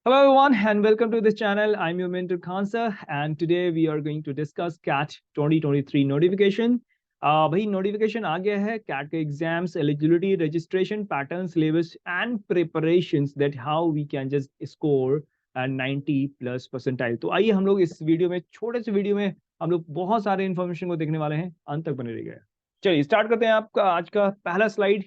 Hello everyone and welcome to this channel. I'm your mentor Khansa and today we are going to discuss CAT 2023 notification. भाई notification आ गया है CAT के exams eligibility registration pattern syllabus and preparations that how we can just score 90 plus percentile. तो आइए हम लोग इस वीडियो में छोटे से वीडियो में हम लोग बहुत सारे इन्फॉर्मेशन को देखने वाले हैं, अंत तक बने रहिएगा। चलिए स्टार्ट करते हैं आपका आज का पहला स्लाइड।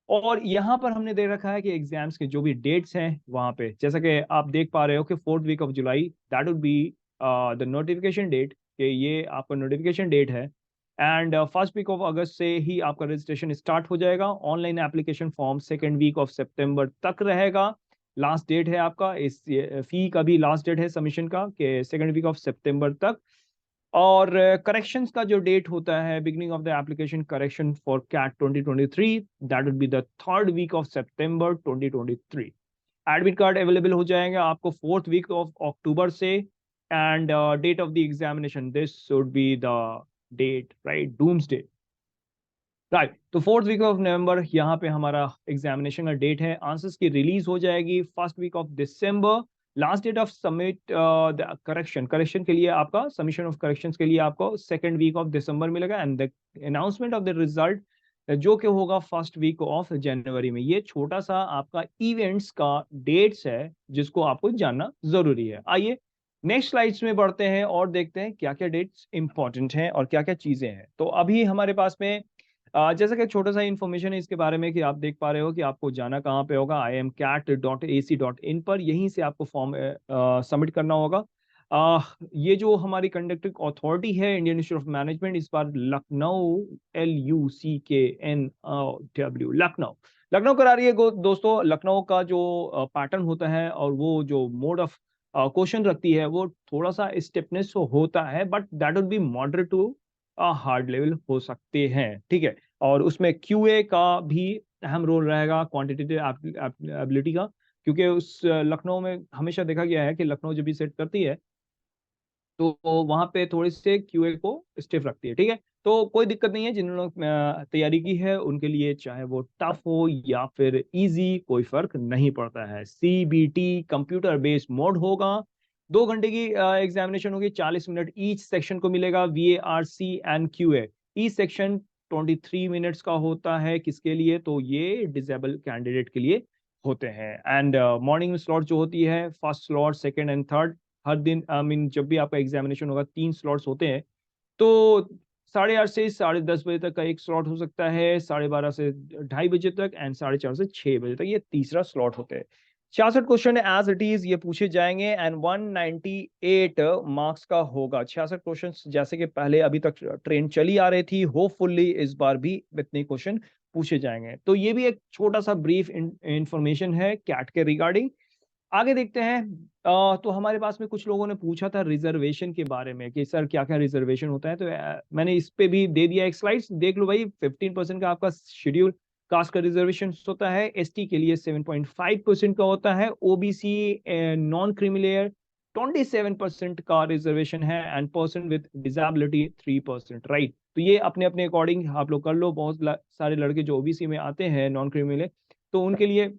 और यहाँ पर हमने दे रखा है कि एग्जाम्स के जो भी डेट्स हैं वहां पे जैसा कि आप देख पा रहे हो कि 4th week of July that would be the notification date, कि ये आपका नोटिफिकेशन डेट है। And 1st week of August से ही आपका रजिस्ट्रेशन स्टार्ट हो जाएगा। Online application form 2nd week of September तक रहेगा। लास्ट डेट है आपका इस फी का भी लास्ट डेट है सबमिशन का कि 2nd वीक ऑफ सितंबर तक। और करेक्शंस का जो डेट होता है beginning of the application correction for CAT 2023 that would be the 3rd week of September 2023। Admit card available हो जाएगा आपको 4th वीक ऑफ अक्टूबर से। End date of the examination this should be the date, right, doomsday, right. तो 4th week of November यहाँ पे हमारा examination का date है। आंसर्स की रिलीज हो जाएगी 1st week of December. Last date of submit the correction के लिए आपका सबमिशन ऑफ करेक्शंस के लिए आपको 2nd वीक ऑफ दिसंबर मिलेगा। And the announcement of the result जो कि होगा 1st वीक ऑफ जनवरी में। ये छोटा सा आपका इवेंट्स का डेट्स है जिसको आपको जानना जरूरी है। आइए नेक्स्ट स्लाइड्स में बढ़ते हैं और देखते हैं क्या क्या डेट्स इंपॉर्टेंट हैं और क्या क्या चीजें हैं। तो अभी हमारे पास में जैसा कि छोटा सा इन्फॉर्मेशन है इसके बारे में कि आप देख पा रहे हो कि आपको जाना कहाँ पे होगा, imcat.ac.in पर। यहीं से आपको फॉर्म सबमिट करना होगा। ये जो हमारी कंडक्टिंग अथॉरिटी है इंडियन इंस्टीट्यूट ऑफ मैनेजमेंट, इस बार लखनऊ, LUCKNW, लखनऊ लखनऊ करा रही है। दोस्तों लखनऊ का जो पैटर्न होता है और वो जो मोड ऑफ क्वेश्चन रखती है वो थोड़ा सा स्टेपनेस होता है, but that would be moderate to hard level हो सकते हैं, ठीक है। और उसमें क्यूए का भी अहम रोल रहेगा, क्वांटिटेटिव एबिलिटी का, क्योंकि उस लखनऊ में हमेशा देखा गया है कि लखनऊ जब भी सेट करती है तो वहां पे थोड़ी से क्यूए को स्टिफ रखती है, ठीक है। तो कोई दिक्कत नहीं है, जिन्होंने तैयारी की है उनके लिए चाहे वो टफ हो या फिर इजी कोई फर्क नहीं पड़ता है। सीबीटी कंप्यूटर बेस्ड मोड होगा। 2 घंटे की एग्जामिनेशन होगी, 40 मिनट ईच सेक्शन को मिलेगा। VARC and QA each section 23 minutes का होता है। किसके लिए? तो ये डिसेबल कैंडिडेट के लिए होते हैं। एंड मॉर्निंग स्लॉट जो होती है, first slot, second and third, हर दिन आई मीन जब भी आपका एग्जामिनेशन होगा 3 स्लॉट्स होते हैं। तो 8:30 से 10:30 बजे तक का एक स्लॉट हो सकता है, 12:30 से 2:30 बजे तक, एंड 4:30 से 6 बजे तक ये तीसरा स्लॉट होता है। 66 क्वेश्चन एज इट इज ये पूछे जाएंगे एंड 198 मार्क्स का होगा। 66 क्वेश्चन जैसे कि पहले अभी तक ट्रेन चली आ रही थी, होपफुली इस बार भी इतने क्वेश्चन पूछे जाएंगे। तो ये भी एक छोटा सा ब्रीफ इंफॉर्मेशन है कैट के रिगार्डिंग। आगे देखते हैं। तो हमारे पास में कुछ लोगों ने पूछा था रिजर्वेशन के बारे में कि सर क्या क्या रिजर्वेशन होता है, तो मैंने इस पे भी दे दिया एक स्लाइड्स, देख लो भाई। 15% का आपका शेड्यूल कास्ट का रिजर्वेशन होता है, एसटी के लिए 7.5% का होता है, ओबीसी नॉन क्रीमी 27% का रिजर्वेशन है, and person with disability 3%, right. तो ये अपने अपने अकॉर्डिंग आप लोग कर लो। बहुत सारे लड़के जो ओबीसी में आते हैं नॉन क्रीमी, तो उनके लिए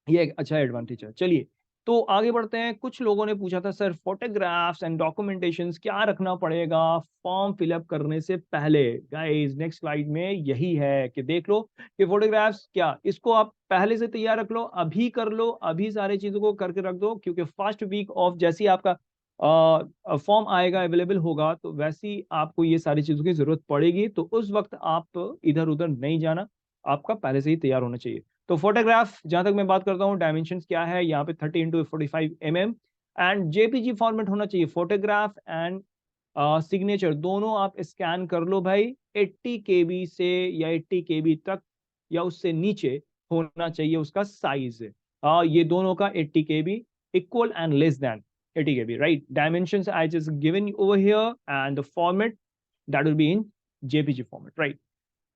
ये एक अच्छा एडवांटेज है। चलिए तो आगे बढ़ते हैं। कुछ लोगों ने पूछा था सर फोटोग्राफ्स एंड डॉक्यूमेंटेशंस क्या रखना पड़ेगा फॉर्म फिलअप करने से पहले। गाइस नेक्स्ट स्लाइड में यही है कि देख लो कि फोटोग्राफ्स क्या, इसको आप पहले से तैयार रख लो, अभी कर लो, अभी सारी चीजों को करके रख दो, क्योंकि 1st वीक ऑफ जैसे ही आपका फॉर्म आएगा अवेलेबल होगा तो वैसी आपको ये सारी चीजों की जरूरत पड़ेगी। तो उस वक्त आप इधर उधर नहीं जाना, आपका पहले से ही तैयार होना चाहिए। तो फोटोग्राफ जहां तक मैं बात करता हूँ, डायमेंशन क्या है यहाँ पे 30x45 mm and JPG format होना चाहिए। फोटोग्राफ एंड सिग्नेचर दोनों आप स्कैन कर लो भाई। 80 KB से या 80 KB तक या उससे नीचे होना चाहिए उसका साइज। ये दोनों का 80 KB equal and less than 80 KB, right. Dimension I just given over here and the format that will be in JPG format, right.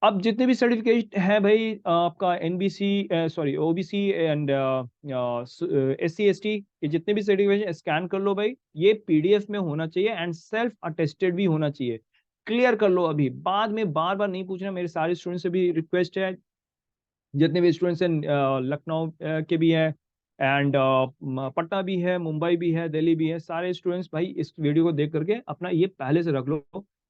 अब जितने भी सर्टिफिकेट है भाई आपका NBC sorry OBC and SC ST ये जितने भी सर्टिफिकेट स्कैन कर लो भाई। ये पीडीएफ में होना चाहिए एंड सेल्फ अटेस्टेड भी होना चाहिए। क्लियर कर लो अभी, बाद में बार बार नहीं पूछना। मेरे सारे स्टूडेंट से भी रिक्वेस्ट है, जितने भी स्टूडेंट्स हैं लखनऊ के भी हैं, एंड पटना भी है, मुंबई भी है, दिल्ली भी है। सारे स्टूडेंट्स भाई इस वीडियो को देख करके अपना ये पहले से रख लो।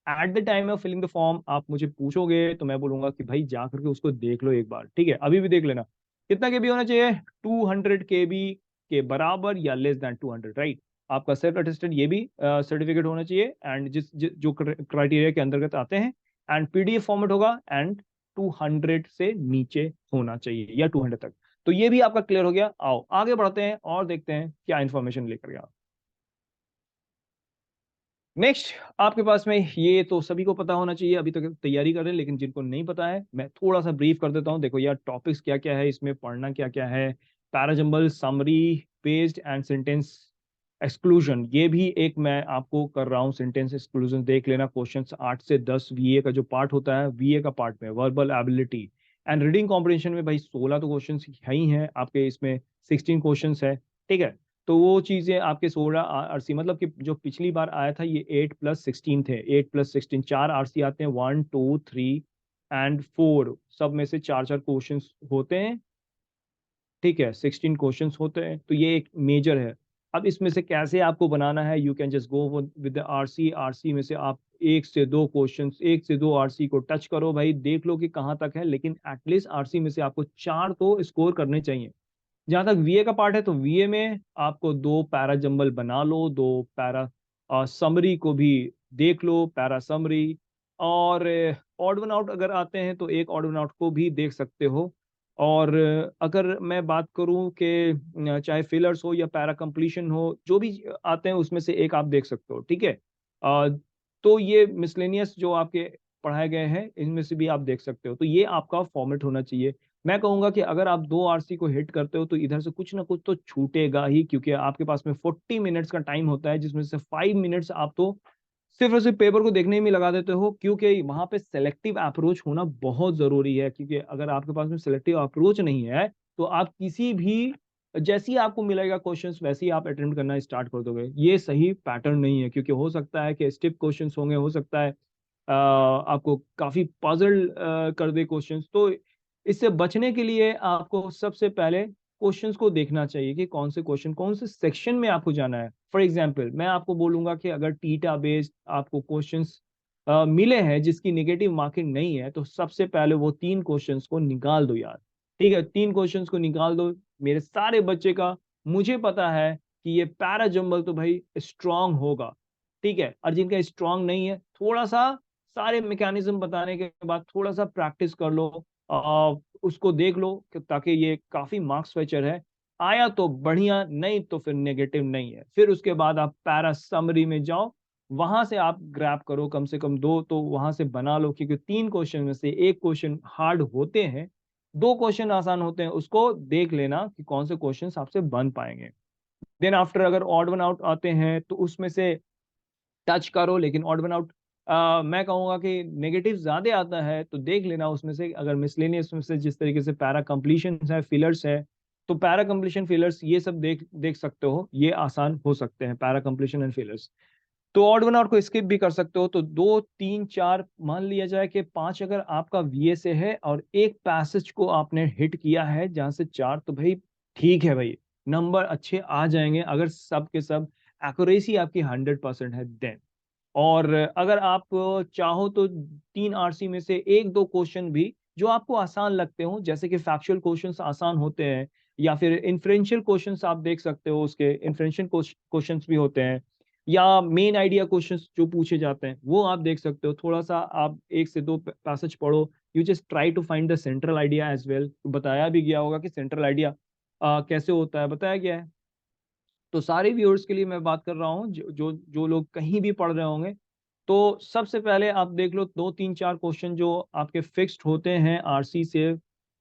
At the time of filling the form आप मुझे पूछोगे तो मैं बोलूंगा कि भाई जा करके उसको देख लो एक बार, ठीक है? अभी भी देख लेना। कितना केबी होना चाहिए? 200 केबी के बराबर या लेस देन 200, राइट? आपका सेल्फ अटेस्टेड ये भी सर्टिफिकेट होना चाहिए, एंड जो क्राइटेरिया के अंतर्गत आते हैं, एंड पीडीएफ फॉर्मेट होगा, एंड 200 से नीचे होना चाहिए या 200 तक। तो ये भी आपका क्लियर हो गया। आओ आगे बढ़ते हैं और देखते हैं क्या इंफॉर्मेशन लेकर गया। नेक्स्ट, आपके पास में ये तो सभी को पता होना चाहिए, अभी तक तैयारी कर रहे हैं, लेकिन जिनको नहीं पता है मैं थोड़ा सा ब्रीफ कर देता हूं। देखो यार, टॉपिक्स क्या क्या है, इसमें पढ़ना क्या क्या है। Parajumble, summary based and sentence exclusion, ये भी एक मैं आपको कर रहा हूँ। सेंटेंस एक्सक्लूजन देख लेना। क्वेश्चंस 8 से 10 वीए का जो पार्ट होता है, वीए का पार्ट में verbal ability and reading comprehension में भाई 16 तो क्वेश्चंस है ही हैं आपके, इसमें 16 क्वेश्चंस है, ठीक है? तो वो चीजें आपके 16 आरसी, मतलब कि जो पिछली बार आया था ये 8+16 थे। 8+16 4 आरसी आते हैं, 1 2 3 एंड 4, सब में से चार चार क्वेश्चन होते हैं, ठीक है? 16 क्वेश्चंस होते हैं, तो ये एक मेजर है। अब इसमें से कैसे आपको बनाना है, you can just go with the RC. RC में से आप एक से दो क्वेश्चंस, एक से दो आरसी को टच करो भाई, देख लो कि कहाँ तक है, लेकिन एटलीस्ट आरसी में से आपको चार तो स्कोर करने चाहिए। जहां तक वीए का पार्ट है, तो वीए में आपको दो पैरा जंबल बना लो, दो पैरा समरी को भी देख लो, पैरा समरी। और ऑड वन आउट अगर आते हैं तो एक ऑड वन आउट को भी देख सकते हो। और अगर मैं बात करूं कि चाहे फिलर्स हो या पैरा कंप्लीशन हो, जो भी आते हैं उसमें से एक आप देख सकते हो, ठीक है? अ, तो ये मिसलेनियस जो आपके पढ़ाए गए हैं इनमें से भी आप देख सकते हो। तो ये आपका फॉर्मेट होना चाहिए। मैं कहूंगा कि अगर आप दो आरसी को हिट करते हो तो इधर से कुछ ना कुछ तो छूटेगा ही, क्योंकि आपके पास में 40 मिनट्स का टाइम होता है, जिसमें से 5 मिनट्स आप तो सिर्फ और सिर्फ पेपर को देखने में लगा देते हो, क्योंकि वहां पे सेलेक्टिव अप्रोच होना बहुत जरूरी है। क्योंकि अगर आपके पास में सेलेक्टिव अप्रोच नहीं है तो आप किसी भी, जैसी आपको मिलेगा क्वेश्चंस वैसे ही आप अटेम्प्ट करना स्टार्ट कर दोगे। ये सही पैटर्न नहीं है, क्योंकि हो सकता है कि स्टिप क्वेश्चंस होंगे, हो सकता है आपको काफी पजल कर दे क्वेश्चंस। तो इससे बचने के लिए आपको सबसे पहले क्वेश्चंस को देखना चाहिए कि कौन से क्वेश्चन, कौन से सेक्शन में आपको जाना है। फॉर एग्जांपल मैं आपको बोलूंगा कि अगर टीटा बेस्ड आपको क्वेश्चंस मिले हैं जिसकी नेगेटिव मार्किंग नहीं है, तो सबसे पहले वो 3 क्वेश्चंस को निकाल दो यार, ठीक है? 3 क्वेश्चंस को निकाल दो मेरे सारे बच्चे का। मुझे पता है कि ये पैरा जंबल तो भाई स्ट्रांग होगा, ठीक है? और जिनका स्ट्रांग नहीं है, थोड़ा सा सारे मैकेनिज्म बताने के बाद थोड़ा सा प्रैक्टिस कर लो, उसको देख लो ताकि ये काफी मार्क्स फेचर है। आया तो बढ़िया, नहीं तो फिर नेगेटिव नहीं है। फिर उसके बाद आप पैरा समरी में जाओ, वहां से आप ग्रैब करो, कम से कम दो तो वहां से बना लो, क्योंकि 3 क्वेश्चन में से एक क्वेश्चन हार्ड होते हैं, 2 क्वेश्चन आसान होते हैं। उसको देख लेना कि कौन से क्वेश्चन आपसे बन पाएंगे। देन आफ्टर अगर ऑड वन आउट आते हैं तो उसमें से टच करो, लेकिन ऑड वन आउट मैं कहूंगा कि नेगेटिव ज्यादा आता है, तो देख लेना उसमें से। अगर मिसलेनियस में से जिस तरीके से पैरा कंप्लीशन है, फिलर्स है, तो पैरा कंप्लीशन फिलर्स ये सब देख देख सकते हो, ये आसान हो सकते हैं पैरा कंप्लीशन एंड फिलर्स। तो ऑड वन आउट को स्किप भी कर सकते हो। तो 2 3 4 मान लिया जाए कि 5 अगर आपका वीए से है और एक पैसेज को आपने हिट किया है जहां से 4, तो भाई ठीक है भाई, नंबर अच्छे आ जाएंगे अगर सब के सब एक्यूरेसी आपकी 100% है देन। और अगर आप चाहो तो 3 आरसी में से एक दो क्वेश्चन भी जो आपको आसान लगते हो, जैसे कि फैक्चुअल क्वेश्चंस आसान होते हैं, या फिर इन्फ्रेंशियल क्वेश्चंस आप देख सकते हो, उसके इन्फ्रेंशियल क्वेश्चंस भी होते हैं, या मेन आइडिया क्वेश्चंस जो पूछे जाते हैं वो आप देख सकते हो। थोड़ा सा आप एक से दो पैसेज पढ़ो, you just try to find the central idea as well. बताया भी गया होगा कि सेंट्रल आइडिया कैसे होता है, बताया गया है। तो सारे व्यूअर्स के लिए मैं बात कर रहा हूँ जो जो जो लोग कहीं भी पढ़ रहे होंगे। तो सबसे पहले आप देख लो 2 3 4 क्वेश्चन जो आपके फिक्स्ड होते हैं आरसी से।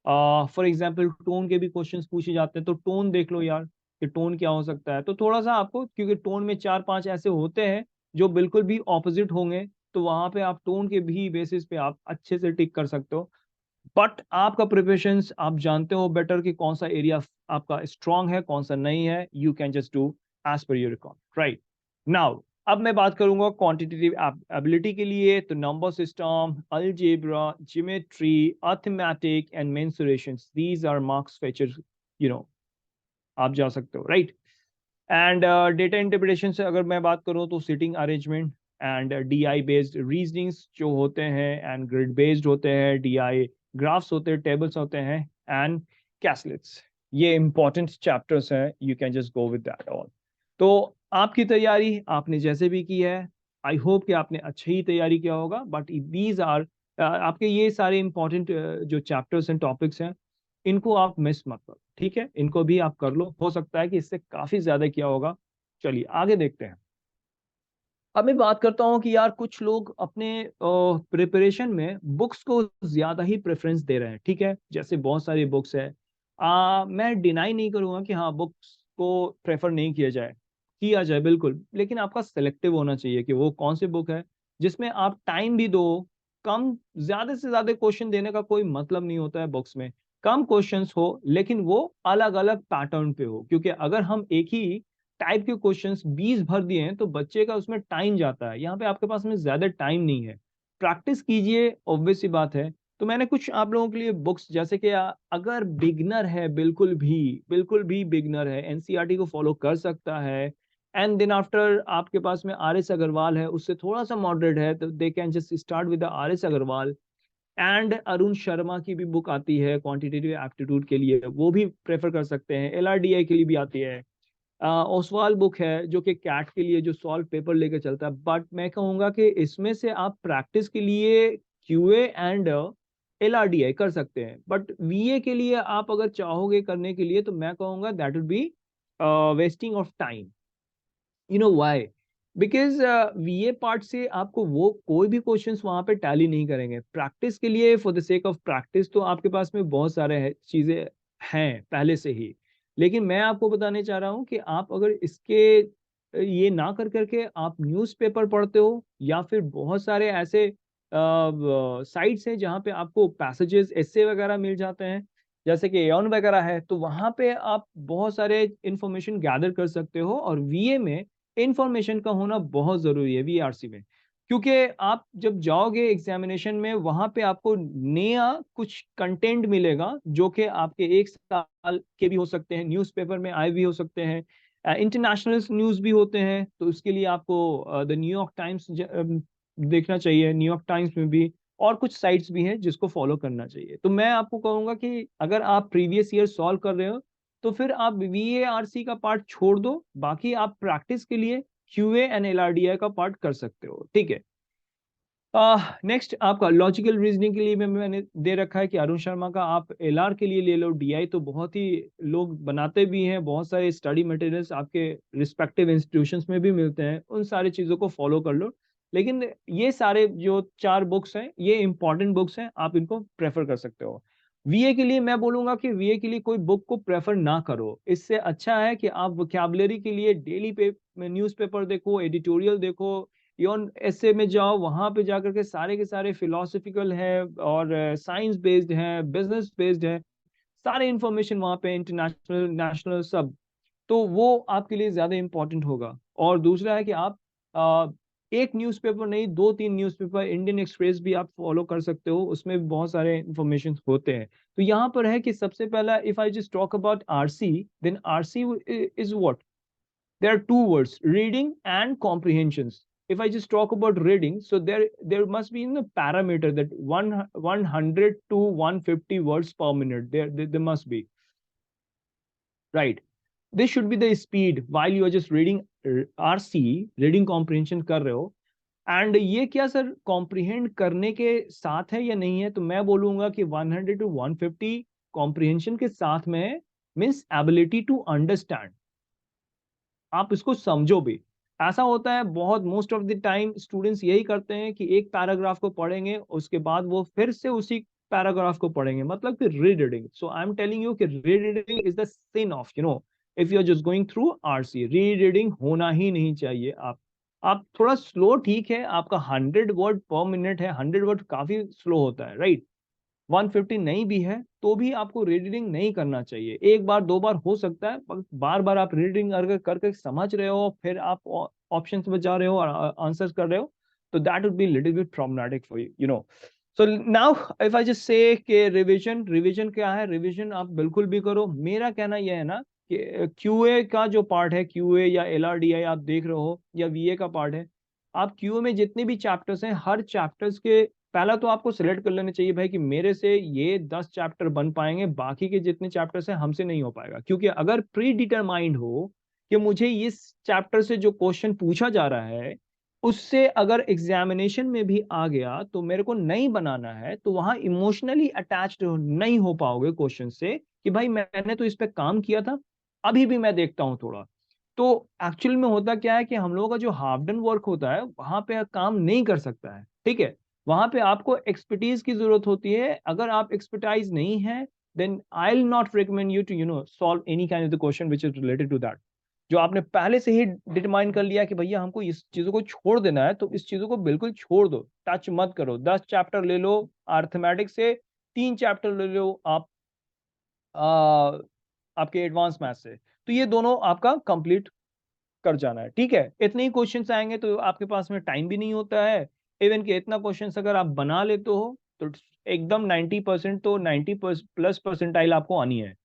फॉर एग्जांपल टोन के भी क्वेश्चंस पूछे जाते हैं, तो टोन देख लो यार कि टोन क्या हो सकता है। तो थोड़ा सा आपको, क्योंकि टोन में 4 5 ऐसे होते हैं जो बिल्कुल भी ऑपोजिट होंगे, तो वहां पे आप टोन के भी बेसिस पे आप अच्छे से टिक कर सकते हो। बट आपका प्रिपरेशन आप जानते हो बेटर कि कौन सा एरिया आपका स्ट्रांग है, कौन सा नहीं है। You can just do as per your record, right? Now अब मैं बात करूंगा क्वांटिटेटिव एबिलिटी के लिए। तो number system, algebra, geometry, arithmetic and mensurations, these are marks fetcher, you know आप जा सकते हो, राइट। एंड डेटा इंटरप्रिटेशन से अगर मैं बात करूँ तो sitting arrangement and DI based reasonings जो होते हैं, एंड ग्रिड बेस्ड होते हैं, डीआई ग्राफ्स होते हैं, टेबल्स होते हैं, एंड कैसलेट्स, ये इंपॉर्टेंट चैप्टर्स हैं, you can just go with that all. तो आपकी तैयारी आपने जैसे भी की है, आई होप कि आपने अच्छी ही तैयारी किया होगा, बट दीज आर आपके ये सारे इंपॉर्टेंट जो चैप्टर्स एंड टॉपिक्स हैं, इनको आप मिस मत करो, ठीक है, इनको भी आप कर लो, हो सकता है कि इससे काफी ज्यादा किया होगा। चलिए आगे देखते हैं। अब मैं बात करता हूँ कि यार कुछ लोग अपने प्रिपरेशन में बुक्स को ज्यादा ही प्रेफरेंस दे रहे हैं, ठीक है, जैसे बहुत सारी बुक्स है। मैं डिनाई नहीं करूंगा कि हाँ बुक्स को प्रेफर नहीं किया जाए, किया जाए बिल्कुल, लेकिन आपका सेलेक्टिव होना चाहिए कि वो कौन सी बुक है जिसमें आप टाइम भी दो कम। ज्यादा से ज्यादा क्वेश्चन देने का कोई मतलब नहीं होता है बुक्स में, कम क्वेश्चंस हो लेकिन वो अलग अलग पैटर्न पे हो, क्योंकि अगर हम एक ही टाइप के क्वेश्चंस 20 भर दिए हैं तो बच्चे का उसमें टाइम जाता है, यहाँ पे आपके पास में ज्यादा टाइम नहीं है। प्रैक्टिस कीजिए, ऑब्वियस सी बात है। तो मैंने कुछ आप लोगों के लिए बुक्स, जैसे कि अगर बिगनर है, बिल्कुल भी बिगनर है, एनसीईआरटी को फॉलो कर सकता है। एंड देन आफ्टर आपके पास में आर एस अग्रवाल है, उससे थोड़ा सा मॉडरेट है, तो they can just start with R S Agrawal. And Arun Sharma की भी बुक आती है क्वांटिटेटिव एप्टीट्यूड के लिए, वो भी प्रेफर कर सकते हैं। एलआरडीआई के लिए भी आती है। ओसवाल बुक है जो कि कैट के लिए जो सॉल्व पेपर लेके चलता है, बट मैं कहूंगा कि इसमें से आप प्रैक्टिस के लिए क्यूए एंड एलआरडीआई कर सकते हैं, बट वीए के लिए आप अगर चाहोगे करने के लिए तो मैं कहूंगा that would B wasting of time. You know why? Because वीए part से आपको वो कोई भी क्वेश्चंस वहां पे टैली नहीं करेंगे। प्रैक्टिस के लिए, for the sake of practice, तो आपके पास में बहुत सारे चीजें हैं पहले से ही, लेकिन मैं आपको बताने चाह रहा हूँ कि आप अगर इसके ये ना कर करके आप न्यूज़पेपर पढ़ते हो, या फिर बहुत सारे ऐसे साइट्स हैं जहाँ पे आपको पैसेजेस एस्से वगैरह मिल जाते हैं, जैसे कि एओन वगैरह है, तो वहां पे आप बहुत सारे इंफॉर्मेशन गैदर कर सकते हो। और वीए में इंफॉर्मेशन का होना बहुत जरूरी है, वीआरसी में, क्योंकि आप जब जाओगे एग्जामिनेशन में वहां पे आपको नया कुछ कंटेंट मिलेगा जो कि आपके एक साल के भी हो सकते हैं, न्यूज़पेपर में आए भी हो सकते हैं, इंटरनेशनल न्यूज़ भी होते हैं। तो उसके लिए आपको द न्यूयॉर्क टाइम्स देखना चाहिए, न्यूयॉर्क टाइम्स में भी, और कुछ साइट्स भी हैं जिसको फॉलो करना चाहिए। तो मैं आपको कहूंगा कि अगर आप प्रीवियस ईयर सॉल्व कर रहे हो तो फिर आप वीएआरसी का पार्ट छोड़ दो, बाकी आप प्रैक्टिस के लिए क्यूए एंड एलआरडीआई का पार्ट कर सकते हो, ठीक है। नेक्स्ट आपका लॉजिकल रीजनिंग के लिए मैंने दे रखा है कि अरुण शर्मा का आप एलआर के लिए ले लो। डीआई तो बहुत ही लोग बनाते भी हैं, बहुत सारे स्टडी मटेरियल्स आपके रिस्पेक्टिव इंस्टीट्यूशंस में भी मिलते हैं, उन सारी चीज़ों को फॉलो कर लो। लेकिन ये सारे जो 4 बुक्स हैं ये इंपॉर्टेंट बुक्स हैं, आप इनको प्रेफर कर सकते हो। वीए के लिए मैं बोलूंगा कि वीए के लिए कोई बुक को प्रेफर ना करो, इससे अच्छा है कि आप वोकैबुलरी के लिए डेली न्यूज़पेपर देखो, एडिटोरियल देखो, योन ऐसे में जाओ, वहां पे जाकर के सारे फिलोसफिकल है और साइंस बेस्ड है, बिजनेस बेस्ड है, सारे इंफॉर्मेशन वहां पे, इंटरनेशनल नेशनल सब, तो वो आपके लिए ज्यादा इंपॉर्टेंट होगा। और दूसरा है कि आप एक न्यूज़पेपर नहीं, 2-3 न्यूज़पेपर, इंडियन एक्सप्रेस भी आप फॉलो कर सकते हो, उसमें भी बहुत सारे इंफॉर्मेशन होते हैं। तो यहाँ पर है कि सबसे पहला, if I just talk about RC, then RC is what, there are two words, reading and comprehensions. If I just talk about reading, so there must be in the parameter that 100 to 150 words per minute, there must be, right? This should be the speed while you are just reading RC, reading comprehension कर रहे हो। And ये क्या sir comprehend करने के साथ है या नहीं है, तो मैं बोलूंगा कि 100 टू 150 कॉम्प्रिहेंशन के साथ में मीन्स एबिलिटी टू अंडरस्टैंड, आप इसको समझो भी। ऐसा होता है बहुत, most of the time students यही करते हैं कि एक पैराग्राफ को पढ़ेंगे, उसके बाद वो फिर से उसी पैराग्राफ को पढ़ेंगे, मतलब कि reading. So I am telling you कि reading is the sin of, if you are just going through RC, reading होना ही नहीं चाहिए। आप थोड़ा स्लो, ठीक है, आपका 100 वर्ड पर मिनट है, 100 वर्ड काफी स्लो होता है, राइट। 150 नहीं भी है तो भी आपको रीडिंग नहीं करना चाहिए, एक बार 2 बार हो सकता है, पर बार बार आप रीडिंग अगर करके समझ रहे हो, फिर आप ऑप्शंस बचा रहे हो और आंसर्स कर रहे हो, तो that would be little bit problematic for you, you know. So now if I just say कि रिवीजन, रिवीजन क्या है, रिवीजन आप बिल्कुल भी करो। मेरा कहना यह है ना क्यूए का जो पार्ट है, क्यूए या एलआरडीआई आप देख रहे हो, या वीए का पार्ट है, आप क्यूए में जितने भी चैप्टर्स हैं, हर चैप्टर्स के पहला तो आपको सिलेक्ट कर लेना चाहिए भाई कि मेरे से ये 10 चैप्टर बन पाएंगे, बाकी के जितने चैप्टर्स हैं हमसे नहीं हो पाएगा। क्योंकि अगर प्री डिटरमाइंड हो कि मुझे इस चैप्टर से जो क्वेश्चन पूछा जा रहा है उससे अगर एग्जामिनेशन में भी आ गया तो मेरे को नहीं बनाना है, तो वहां इमोशनली अटैच्ड नहीं हो पाओगे क्वेश्चन से कि भाई मैंने तो इस पे काम किया था, अभी भी मैं देखता हूँ थोड़ा। तो एक्चुअल में होता क्या है कि हम लोगों का जो हाफ डन वर्क होता है वहां पे काम नहीं कर सकता है, ठीक है। वहां पे आपको एक्सपर्टीज की जरूरत होती है। अगर आप एक्सपर्टाइज नहीं है, then I will not recommend you to solve any kind of the question which is related to that. जो आपने पहले से ही डिटरमाइन कर लिया कि भैया हमको इस चीजों को छोड़ देना है, तो इस चीजों को बिल्कुल छोड़ दो, टच मत करो। 10 चैप्टर ले लो अर्थमेटिक्स से, 3 चैप्टर ले लो आप आपके एडवांस मैथ से, तो ये दोनों आपका कंप्लीट कर जाना है, ठीक है। इतने ही क्वेश्चंस आएंगे तो आपके पास में टाइम भी नहीं होता है। इवन कि इतना क्वेश्चंस अगर आप बना लेते हो तो एकदम 90% तो 90 प्लस परसेंटाइल आपको आनी है।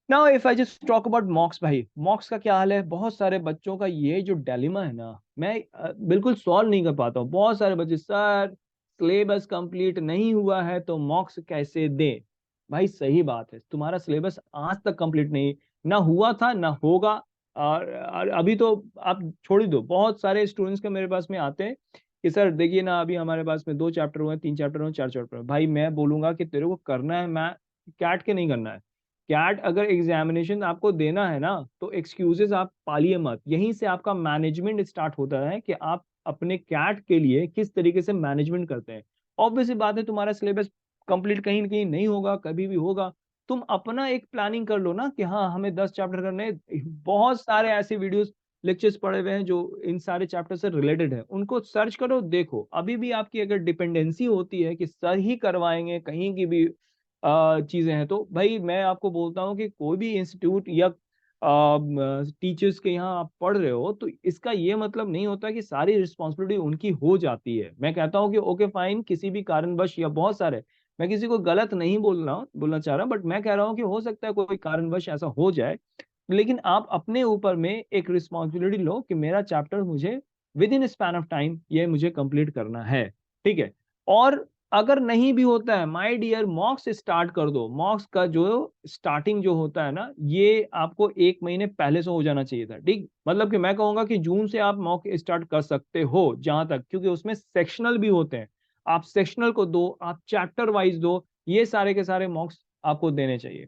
Now if I just talk about मॉक्स, भाई मॉक्स का क्या हाल है। बहुत सारे बच्चों का ये जो डिलेमा है ना, मैं बिल्कुल सॉल्व नहीं कर पाता हूँ। बहुत सारे बच्चे, सर सिलेबस कंप्लीट नहीं हुआ है तो मॉक्स कैसे दें। भाई सही बात है, तुम्हारा सिलेबस आज तक कंप्लीट नहीं ना हुआ था ना होगा। और अभी तो आप छोड़ ही दो। बहुत सारे स्टूडेंट्स के मेरे पास में आते हैं कि सर देखिए ना, अभी हमारे पास में 2 चैप्टर हुए, 3 चैप्टर हुए, 4 चैप्टर हुए। भाई मैं बोलूंगा कि तेरे को करना है, मैं कैट के नहीं करना है। कैट अगर एग्जामिनेशन आपको देना है ना, तो एक्सक्यूजेस आप पालिए मत। यहीं से आपका मैनेजमेंट स्टार्ट होता है कि आप अपने कैट के लिए किस तरीके से मैनेजमेंट करते हैं। ऑब्वियसली बात है, तुम्हारा सिलेबस कंप्लीट कहीं ना कहीं नहीं होगा, कभी भी होगा। तुम अपना एक प्लानिंग कर लो ना कि हाँ हमें 10 चैप्टर करने हैं। बहुत सारे ऐसे वीडियोस लेक्चर्स पड़े हुए हैं जो इन सारे चैप्टर से रिलेटेड है, उनको सर्च करो, देखो। अभी भी आपकी अगर डिपेंडेंसी होती है कि सर ही करवाएंगे कहीं की भी चीजें हैं, तो भाई मैं आपको बोलता हूँ कि कोई भी इंस्टीट्यूट या टीचर्स के यहाँ आप पढ़ रहे हो, तो इसका ये मतलब नहीं होता कि सारी रिस्पॉन्सिबिलिटी उनकी हो जाती है। मैं कहता हूँ कि ओके फाइन, किसी भी कारणवश, या बहुत सारे, मैं किसी को गलत नहीं बोलना चाह रहा, बट मैं कह रहा हूँ कि हो सकता है कोई कारणवश ऐसा हो जाए, लेकिन आप अपने ऊपर में एक रिस्पॉन्सिबिलिटी लो कि मेरा चैप्टर मुझे with in span of time ये मुझे कंप्लीट करना है, ठीक है। और अगर नहीं भी होता है, माय डियर, मॉक्स स्टार्ट कर दो। मॉक्स का जो स्टार्टिंग जो होता है ना, ये आपको 1 महीने पहले से हो जाना चाहिए था, ठीक। मतलब कि मैं कहूंगा कि जून से आप मॉक स्टार्ट कर सकते हो जहां तक, क्योंकि उसमें सेक्शनल भी होते हैं। आप सेक्शनल को दो, आप चैप्टर वाइज दो, ये सारे के सारे मॉक्स आपको देने चाहिए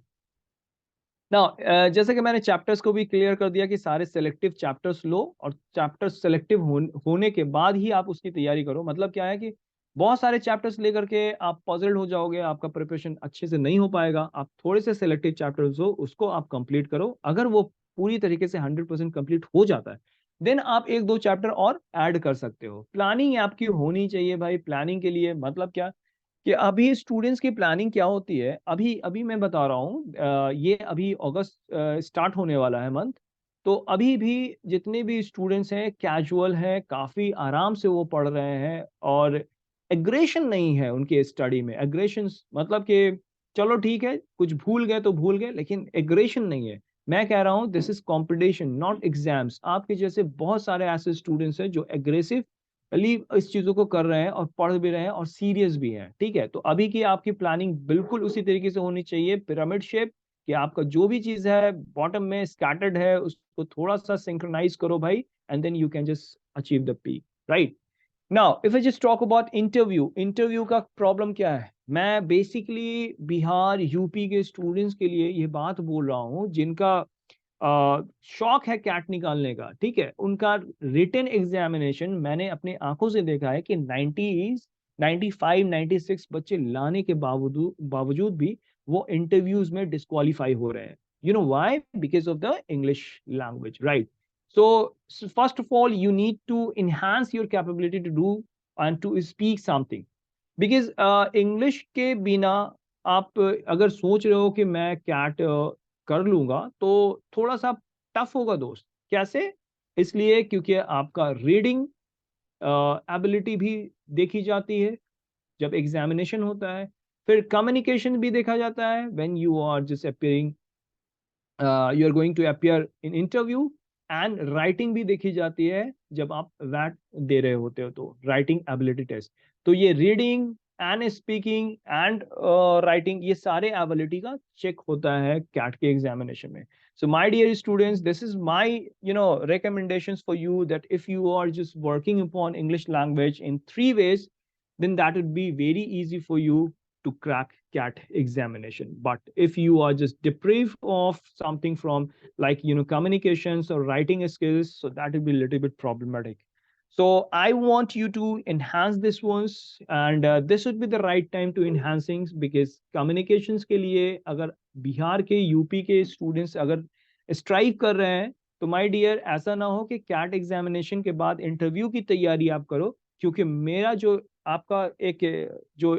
ना। जैसे कि मैंने चैप्टर्स को भी क्लियर कर दिया कि सारे सेलेक्टिव चैप्टर्स लो, और चैप्टर सेलेक्टिव होने के बाद ही आप उसकी तैयारी करो। मतलब क्या है कि बहुत सारे चैप्टर्स लेकर के आप पजल्ड हो जाओगे, आपका प्रिपरेशन अच्छे से नहीं हो पाएगा। आप थोड़े से सेलेक्टिव चैप्टर्स हो, उसको आप कंप्लीट करो। अगर वो पूरी तरीके से 100% कंप्लीट हो जाता है, देन आप 1-2 चैप्टर और ऐड कर सकते हो। प्लानिंग आपकी होनी चाहिए भाई। प्लानिंग के लिए मतलब क्या कि अभी स्टूडेंट्स की प्लानिंग क्या होती है, अभी अभी मैं बता रहा हूँ, ये अभी अगस्त स्टार्ट होने वाला है मंथ। तो अभी भी जितने भी स्टूडेंट्स हैं कैजुअल हैं, काफी आराम से वो पढ़ रहे हैं, और एग्रेशन नहीं है उनके स्टडी में। एग्रेशन मतलब कि चलो ठीक है, कुछ भूल गए तो भूल गए, लेकिन एग्रेशन नहीं है। मैं कह रहा हूँ this is competition not exams. आपके जैसे बहुत सारे ऐसे स्टूडेंट्स हैं जो एग्रेसिव इस चीजों को कर रहे हैं और पढ़ भी रहे हैं और सीरियस भी हैं, ठीक है। तो अभी की आपकी प्लानिंग बिल्कुल उसी तरीके से होनी चाहिए, पिरामिड शेप, कि आपका जो भी चीज है बॉटम में स्कैटर्ड है उसको थोड़ा सा सिंक्रोनाइज करो भाई, and then you can just achieve the peak, right. Now if I just talk about interview, interview का प्रॉब्लम क्या है। मैं बेसिकली बिहार यूपी के स्टूडेंट्स के लिए ये बात बोल रहा हूँ जिनका शौक है कैट निकालने का, ठीक है। उनका रिटन एग्जामिनेशन मैंने अपनी आंखों से देखा है कि 95 96 बच्चे लाने के बावजूद बावजूद भी वो इंटरव्यूज में डिस्क्वालीफाई हो रहे हैं। You know why? Because of the English language, right. so first of all you need to enhance your capability to do and to speak something, because English के बिना आप अगर सोच रहे हो कि मैं कैट कर लूंगा, तो थोड़ा सा टफ होगा दोस्त। कैसे? इसलिए क्योंकि आपका रीडिंग एबिलिटी भी देखी जाती है जब एग्जामिनेशन होता है। फिर कम्युनिकेशन भी देखा जाता है when you are just appearing you are going to appear in interview, and writing भी देखी जाती है जब आप वैट दे रहे होते हो, तो राइटिंग एबिलिटी टेस्ट। तो ये reading and speaking and writing, ये सारे एबिलिटी का चेक होता है कैट के एग्जामिनेशन में। So my dear students, this is my, recommendations for you, that if you are just working upon English language in 3 ways, then that would be very easy for you to crack CAT examination. But if you are just deprived of something from, like, communications or writing skills, so that would be a little bit problematic. So I want you to enhance this ones, and this would be the right time to enhancing, because communications के लिए अगर बिहार के, UP के students अगर strive कर रहे हैं, तो माय डियर, ऐसा ना हो कि कैट एग्जामिनेशन के बाद इंटरव्यू की तैयारी आप करो। क्योंकि मेरा जो आपका एक जो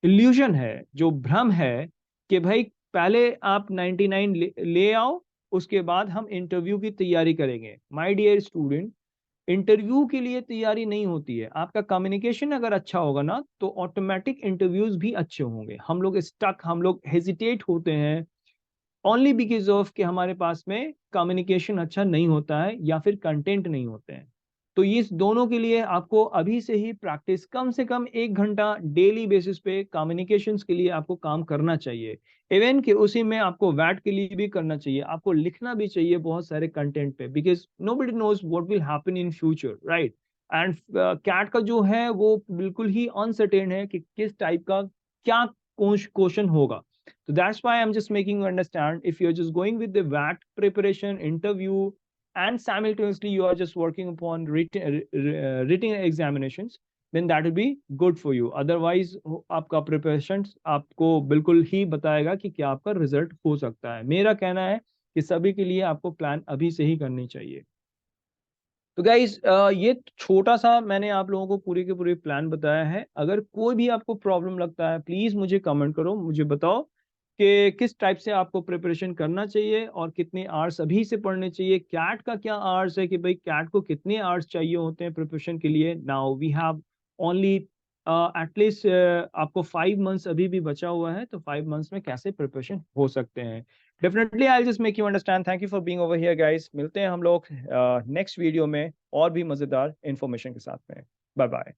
इल्यूजन है, जो भ्रम है, कि भाई पहले आप 99 ले आओ, उसके बाद हम इंटरव्यू की तैयारी करेंगे। माय डियर स्टूडेंट, इंटरव्यू के लिए तैयारी नहीं होती है। आपका कम्युनिकेशन अगर अच्छा होगा ना, तो ऑटोमेटिक इंटरव्यूज भी अच्छे होंगे। हम लोग हेजिटेट होते हैं ओनली बिकॉज ऑफ कि हमारे पास में कम्युनिकेशन अच्छा नहीं होता है, या फिर कंटेंट नहीं होते हैं। तो इस दोनों के लिए आपको अभी से ही प्रैक्टिस, कम से कम 1 घंटा डेली बेसिस पे कम्युनिकेशंस के लिए आपको काम करना चाहिए। इवन कि उसी में आपको वैट के लिए भी करना चाहिए, आपको लिखना भी चाहिए बहुत सारे कंटेंट पे, because nobody knows what will happen in future, right. And CAT का जो है वो बिल्कुल ही अनसर्टेन है कि किस टाइप का क्या क्वेश्चन होगा। So that's why I'm just making you understand, if you're just going with the VAT preparation, interview, and simultaneously you are just working upon written examinations, then that will be good for you. Otherwise, आपका preparation आपको बिल्कुल ही बताएगा कि क्या आपका result हो सकता है। मेरा कहना है कि सभी के लिए आपको प्लान अभी से ही करनी चाहिए। तो गाइज, ये छोटा सा मैंने आप लोगों को पूरे के पूरे प्लान बताया है। अगर कोई भी आपको प्रॉब्लम लगता है, प्लीज मुझे कमेंट करो, मुझे बताओ कि किस टाइप से आपको प्रिपरेशन करना चाहिए और कितने आवर्स अभी से पढ़ने चाहिए। कैट का क्या आवर्स है, कि भाई कैट को कितने आवर्स चाहिए होते हैं प्रिपरेशन के लिए। Now we have only at least आपको 5 मंथ्स अभी भी बचा हुआ है, तो 5 मंथ्स में कैसे प्रिपरेशन हो सकते हैं। Definitely I just make you understand. Thank you for being over here guys. मिलते हैं हम लोग नेक्स्ट वीडियो में और भी मजेदार इंफॉर्मेशन के साथ में। Bye bye.